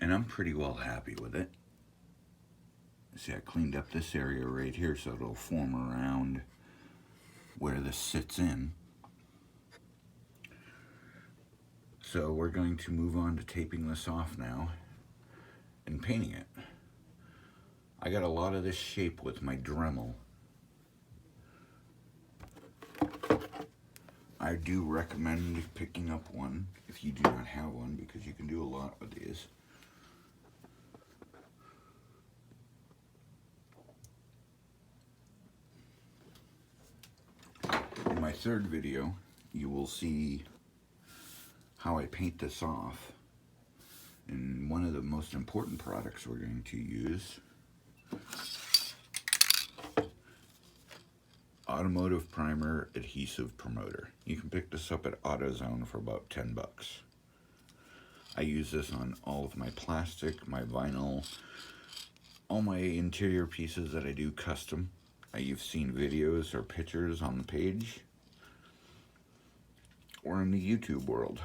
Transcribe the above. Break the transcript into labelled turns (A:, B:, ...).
A: and I'm pretty well happy with it. See, I cleaned up this area right here so it'll form around where this sits in. So we're going to move on to taping this off now and painting it. I got a lot of this shape with my Dremel. I do recommend picking up one if you do not have one, because you can do a lot with these. In my third video, you will see how I paint this off. And one of the most important products we're going to use, Automotive Primer Adhesive Promoter. You can pick this up at AutoZone for about 10 bucks. I use this on all of my plastic, my vinyl, all my interior pieces that I do custom. You've seen videos or pictures on the page or in the YouTube world.